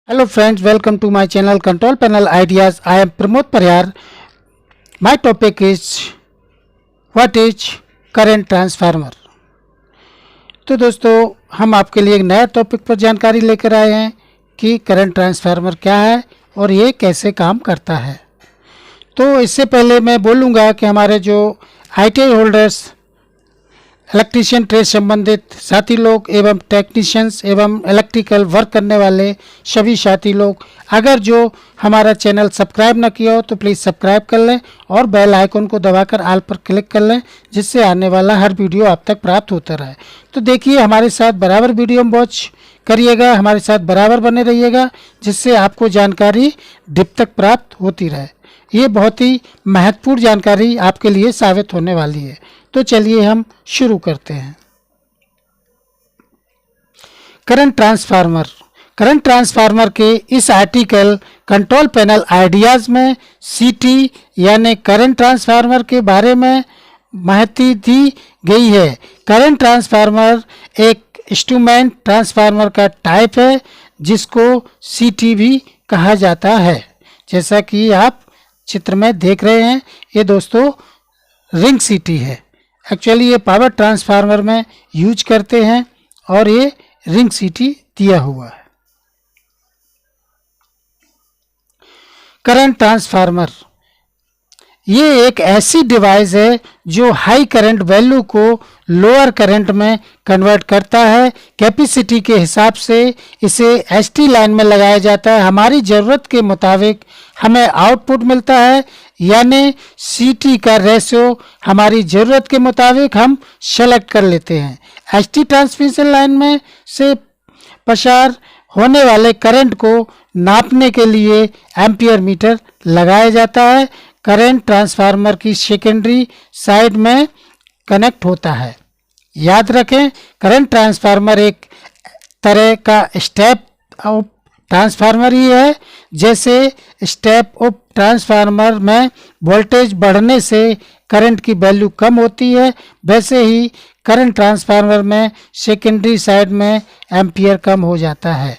Hello friends, welcome to my channel Control Panel Ideas. I am Pramod Pariyar. My topic is what is current transformer. तो दोस्तों हम आपके लिए एक नया टॉपिक पर जानकारी लेकर आए हैं कि करंट ट्रांसफार्मर क्या है और ये कैसे काम करता है। तो इससे पहले मैं बोलूँगा कि हमारे जो ITI होल्डर्स, इलेक्ट्रीशियन ट्रेड संबंधित साथी लोग एवं टेक्नीशियंस एवं इलेक्ट्रिकल वर्क करने वाले सभी साथी लोग, अगर जो हमारा चैनल सब्सक्राइब ना किया हो तो प्लीज़ सब्सक्राइब कर लें और बेल आइकन को दबाकर ऑल पर क्लिक कर लें, जिससे आने वाला हर वीडियो आप तक प्राप्त होता रहे। तो देखिए, हमारे साथ बराबर वीडियो में वॉच करिएगा, हमारे साथ बराबर बने रहिएगा, जिससे आपको जानकारी डिप तक प्राप्त होती रहे। ये बहुत ही महत्वपूर्ण जानकारी आपके लिए साबित होने वाली है। तो चलिए हम शुरू करते हैं। करंट ट्रांसफार्मर के इस आर्टिकल कंट्रोल पैनल आइडियाज़ में सीटी यानी करंट ट्रांसफार्मर के बारे में माहिती दी गई है। करंट ट्रांसफार्मर एक इंस्ट्रूमेंट ट्रांसफार्मर का टाइप है जिसको सीटी भी कहा जाता है। जैसा कि आप चित्र में देख रहे हैं, ये दोस्तों रिंग सीटी है। एक्चुअली ये पावर ट्रांसफार्मर में यूज करते हैं और ये रिंग सीटी दिया हुआ है। करंट ट्रांसफार्मर ये एक ऐसी डिवाइस है जो हाई करंट वैल्यू को लोअर करंट में कन्वर्ट करता है। कैपेसिटी के हिसाब से इसे एसटी लाइन में लगाया जाता है। हमारी ज़रूरत के मुताबिक हमें आउटपुट मिलता है, यानी सीटी का रेशियो हमारी ज़रूरत के मुताबिक हम सेलेक्ट कर लेते हैं। एसटी ट्रांसमिशन लाइन में से पसार होने वाले करंट को नापने के लिए एम्पियर मीटर लगाया जाता है। करंट ट्रांसफार्मर की सेकेंडरी साइड में कनेक्ट होता है। याद रखें, करंट ट्रांसफार्मर एक तरह का स्टेप अप ट्रांसफार्मर ही है। जैसे स्टेप अप ट्रांसफार्मर में वोल्टेज बढ़ने से करंट की वैल्यू कम होती है, वैसे ही करंट ट्रांसफार्मर में सेकेंडरी साइड में एम्पियर कम हो जाता है।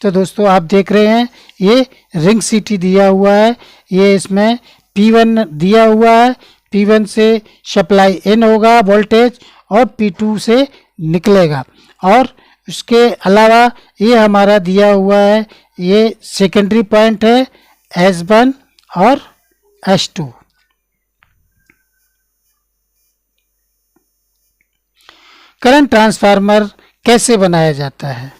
तो दोस्तों आप देख रहे हैं, ये रिंग सीटी दिया हुआ है। ये इसमें P1 दिया हुआ है। P1 से सप्लाई इन होगा वोल्टेज और P2 से निकलेगा। और उसके अलावा ये हमारा दिया हुआ है, ये सेकेंडरी पॉइंट है S1 और S2। करंट ट्रांसफार्मर कैसे बनाया जाता है?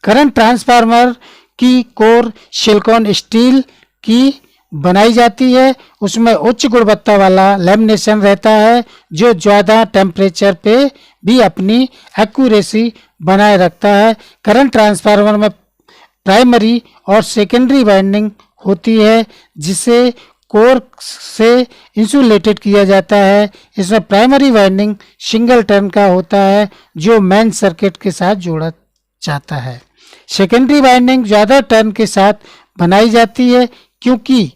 करंट ट्रांसफार्मर की कोर सिलिकॉन स्टील की बनाई जाती है। उसमें उच्च गुणवत्ता वाला लैमिनेशन रहता है जो ज़्यादा टेम्परेचर पे भी अपनी एक्यूरेसी बनाए रखता है। करंट ट्रांसफार्मर में प्राइमरी और सेकेंडरी वाइंडिंग होती है जिसे कोर से इंसुलेटेड किया जाता है। इसमें प्राइमरी वाइंडिंग सिंगल टर्न का होता है जो मेन सर्किट के साथ जोड़ा जाता है। सेकेंडरी वाइंडिंग ज़्यादा टर्न के साथ बनाई जाती है क्योंकि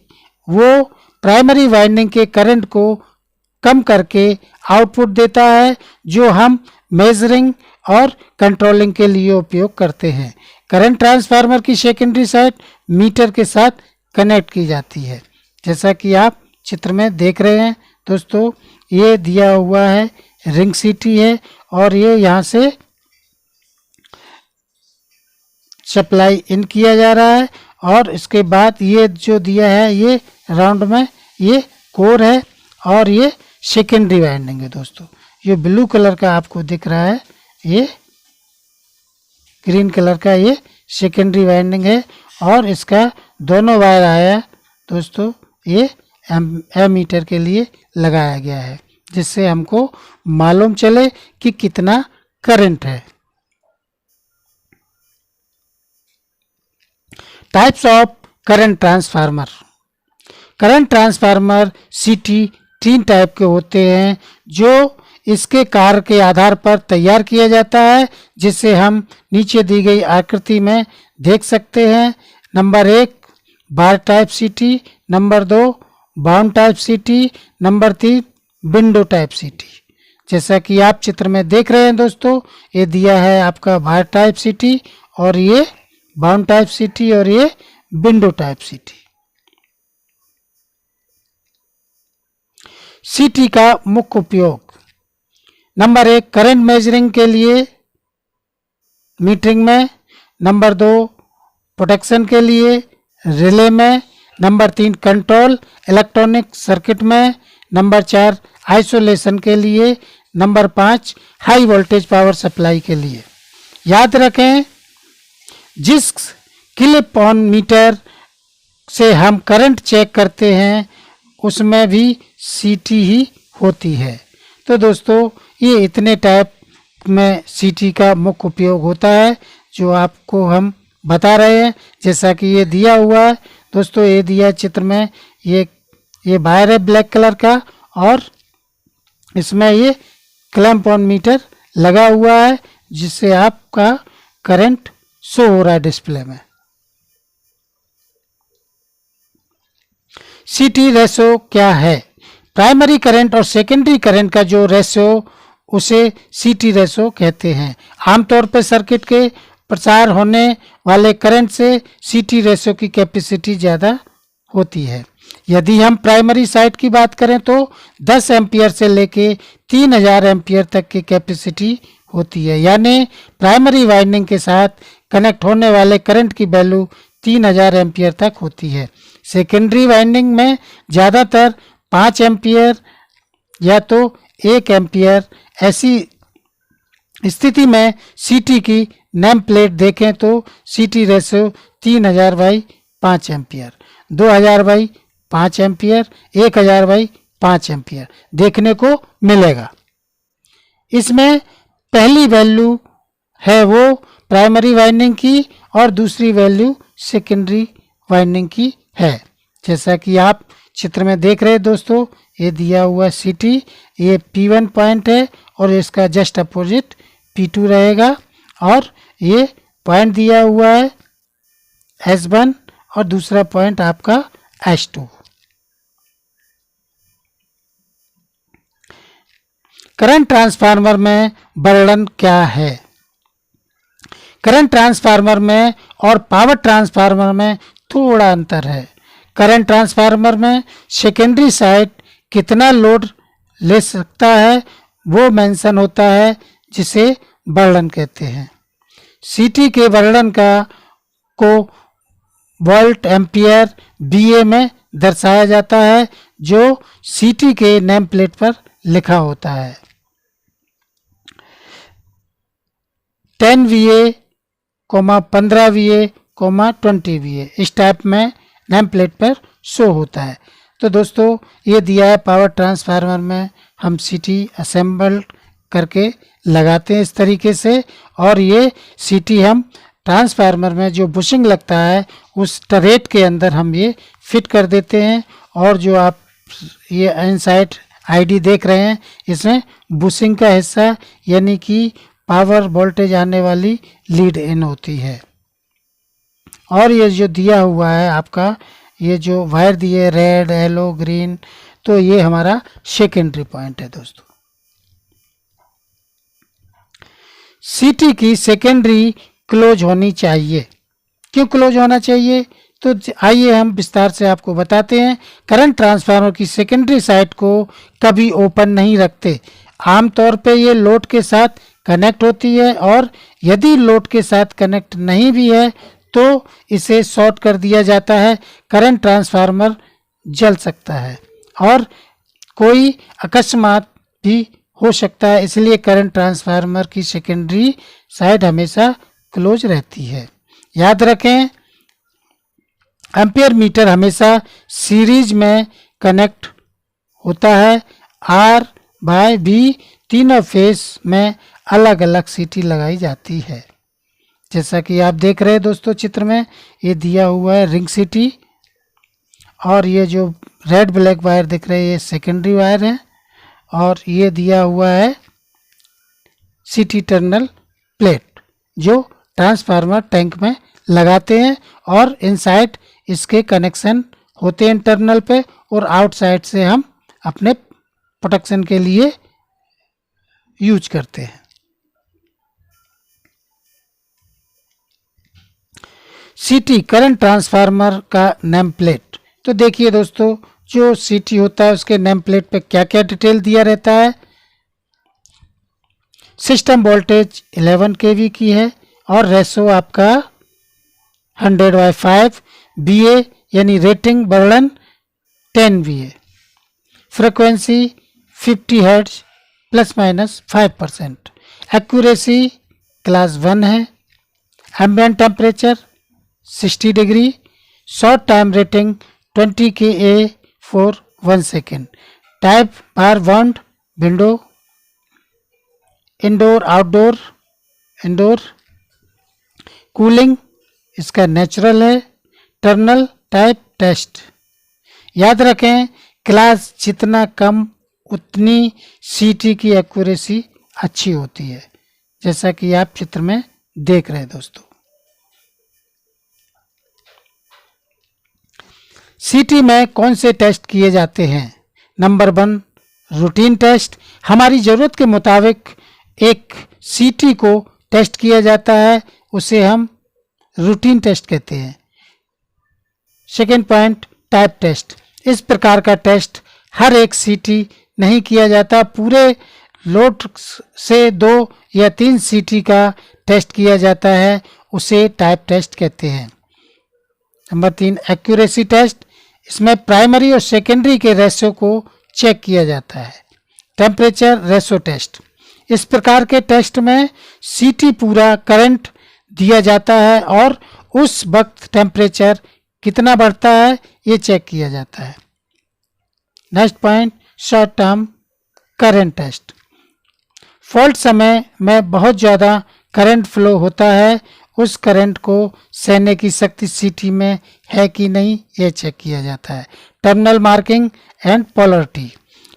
वो प्राइमरी वाइंडिंग के करंट को कम करके आउटपुट देता है, जो हम मेजरिंग और कंट्रोलिंग के लिए उपयोग करते हैं। करंट ट्रांसफार्मर की सेकेंडरी साइड मीटर के साथ कनेक्ट की जाती है, जैसा कि आप चित्र में देख रहे हैं। दोस्तों ये दिया हुआ है, रिंग सीटी है और ये यहाँ से सप्लाई इन किया जा रहा है। और इसके बाद ये जो दिया है, ये राउंड में ये कोर है और ये सेकेंडरी वाइंडिंग है। दोस्तों ये ब्लू कलर का आपको दिख रहा है, ये ग्रीन कलर का ये सेकेंडरी वाइंडिंग है और इसका दोनों वायर आया दोस्तों ये एमीटर के लिए लगाया गया है, जिससे हमको मालूम चले कि कितना करंट है। Types of current transformer. Current transformer सीटी 3 टाइप के होते हैं जो इसके कार्य के आधार पर तैयार किया जाता है, जिसे हम नीचे दी गई आकृति में देख सकते हैं। नंबर 1 बार टाइप सीटी, नंबर 2 बाउंड टाइप सीटी, नंबर 3 विंडो टाइप सीटी। जैसा कि आप चित्र में देख रहे हैं दोस्तों, ये दिया है आपका बार टाइप सीटी और ये बाउंड टाइप सीटी और ये विंडो टाइप सीटी। सीटी का मुख्य उपयोग, नंबर 1 करंट मेजरिंग के लिए मीटरिंग में, नंबर 2 प्रोटेक्शन के लिए रिले में, नंबर 3 कंट्रोल इलेक्ट्रॉनिक सर्किट में, नंबर 4 आइसोलेशन के लिए, number 5 high voltage power supply के लिए। याद रखें, जिस क्लिप ऑन मीटर से हम करंट चेक करते हैं उसमें भी सीटी ही होती है। तो दोस्तों ये इतने टाइप में सीटी का मुख्य उपयोग होता है जो आपको हम बता रहे हैं। जैसा कि ये दिया हुआ है दोस्तों, ये दिया चित्र में, ये वायर है ब्लैक कलर का और इसमें ये क्लैंप ऑन मीटर लगा हुआ है जिससे आपका करंट शो हो रहा है डिस्प्ले में। सीटी रेशो क्या है? प्राइमरी करंट और सेकेंडरी करंट का जो रेशो उसे सीटी रेशो कहते हैं। आमतौर पर सर्किट के प्रसार होने वाले करंट से सीटी रेशो की कैपेसिटी ज़्यादा होती है। यदि हम प्राइमरी साइड की बात करें तो 10 एम्पियर से लेके 3000 एम्पियर तक की कैपेसिटी होती है, यानी प्राइमरी वाइंडिंग के साथ कनेक्ट होने वाले करंट की वैल्यू 3000 एम्पियर तक होती है। सेकेंडरी वाइंडिंग में ज़्यादातर 5 एम्पियर या तो 1 एम्पियर। ऐसी स्थिति में सीटी की नेम प्लेट देखें तो सीटी ratio 3000 by 5 ampere, 2000 by 5 ampere, 1000 by 5 ampere देखने को मिलेगा। इसमें पहली वैल्यू है वो प्राइमरी वाइंडिंग की और दूसरी वैल्यू सेकेंडरी वाइंडिंग की है। जैसा कि आप चित्र में देख रहे हैं दोस्तों, ये दिया हुआ सीटी, ये P1 पॉइंट है और इसका जस्ट अपोजिट P2 रहेगा और ये पॉइंट दिया हुआ है S1 और दूसरा पॉइंट आपका S2। करंट ट्रांसफार्मर में वर्णन क्या है? करंट ट्रांसफार्मर में और पावर ट्रांसफार्मर में थोड़ा अंतर है। करंट ट्रांसफार्मर में सेकेंडरी साइड कितना लोड ले सकता है वो मेंशन होता है, जिसे वर्णन कहते हैं। सीटी के वर्णन को वोल्ट एम्पियर VA में दर्शाया जाता है जो सीटी के नेम प्लेट पर लिखा होता है। 10 VA, 15 VA, 20 VA इस टाइप में नेम प्लेट पर शो होता है। तो दोस्तों ये दिया है पावर ट्रांसफार्मर में हम सीटी असेंबल करके लगाते हैं इस तरीके से, और ये सीटी हम ट्रांसफार्मर में जो बुशिंग लगता है उस टरेट के अंदर हम ये फिट कर देते हैं। और जो आप ये इनसाइड आईडी देख रहे हैं इसमें बुशिंग का हिस्सा यानी कि पावर वोल्टेज आने वाली लीड इन होती है। और ये जो दिया हुआ है आपका, ये जो वायर दिए रेड येलो ग्रीन, तो ये हमारा सेकेंडरी पॉइंट है दोस्तों। सीटी की सेकेंडरी क्लोज होनी चाहिए। क्यों क्लोज होना चाहिए? तो आइए हम विस्तार से आपको बताते हैं। करंट ट्रांसफार्मर की सेकेंडरी साइड को कभी ओपन नहीं रखते। आमतौर पे ये लोड के साथ कनेक्ट होती है और यदि लोड के साथ कनेक्ट नहीं भी है तो इसे शॉर्ट कर दिया जाता है। करंट ट्रांसफार्मर जल सकता है और कोई अकस्मात भी हो सकता है, इसलिए करंट ट्रांसफार्मर की सेकेंडरी साइड हमेशा क्लोज रहती है। याद रखें, एम्पियर मीटर हमेशा सीरीज में कनेक्ट होता है। R बाय B तीनों फेस में अलग अलग सीटी लगाई जाती है। जैसा कि आप देख रहे हैं दोस्तों चित्र में, ये दिया हुआ है रिंग सीटी और ये जो रेड ब्लैक वायर दिख रहे हैं ये सेकेंडरी वायर है और ये दिया हुआ है सीटी टर्मिनल प्लेट जो ट्रांसफार्मर टैंक में लगाते हैं और इनसाइड इसके कनेक्शन होते हैं टर्मिनल पे और आउटसाइड से हम अपने प्रोटेक्शन के लिए यूज करते हैं। सीटी करंट ट्रांसफार्मर का नेम प्लेट। तो देखिए दोस्तों, जो सीटी होता है उसके नेम प्लेट पे क्या क्या डिटेल दिया रहता है। सिस्टम वोल्टेज 11 kV की है और रेशो आपका 100/5, BA यानी रेटिंग वर्णन 10 VA, frequency 50 hertz ±5%, accuracy class 1 है, ambient temperature 60 degree, short time rating 20 kA for 1 second, type bar bound window, indoor outdoor, indoor, cooling इसका नेचुरल है, टर्नल टाइप टेस्ट। याद रखें, क्लास जितना कम उतनी सीटी की एक्यूरेसी अच्छी होती है, जैसा कि आप चित्र में देख रहे हैं दोस्तों। सीटी में कौन से टेस्ट किए जाते हैं? Number 1, routine test. हमारी ज़रूरत के मुताबिक एक सीटी को टेस्ट किया जाता है, उसे हम रूटीन टेस्ट कहते हैं। Second point, type test. इस प्रकार का टेस्ट हर एक सीटी नहीं किया जाता, पूरे लोड से 2 या 3 सीटी का टेस्ट किया जाता है, उसे टाइप टेस्ट कहते हैं। Number 3, accuracy test. इसमें प्राइमरी और सेकेंडरी के रेशो को चेक किया जाता है। Temperature ratio test. इस प्रकार के टेस्ट में सीटी पूरा करंट दिया जाता है और उस वक्त टेम्परेचर कितना बढ़ता है ये चेक किया जाता है। Next point, short term current test. Fault समय में बहुत ज़्यादा करंट फ्लो होता है, उस करंट को सहने की शक्ति सीटी में है कि नहीं ये चेक किया जाता है। Terminal marking and polarity.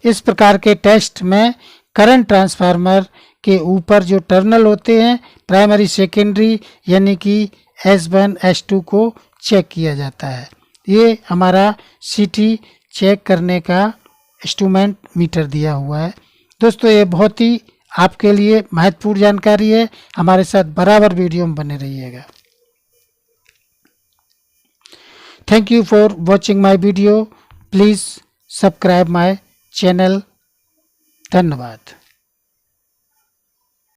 इस प्रकार के टेस्ट में करंट ट्रांसफार्मर के ऊपर जो टर्मिनल होते हैं, प्राइमरी सेकेंडरी यानी कि S1 S2 को चेक किया जाता है। ये हमारा सीटी चेक करने का इंस्ट्रूमेंट मीटर दिया हुआ है। दोस्तों, ये बहुत ही आपके लिए महत्वपूर्ण जानकारी है, हमारे साथ बराबर वीडियो में बने रहिएगा। Thank you for watching my video. Please subscribe my channel. धन्यवाद।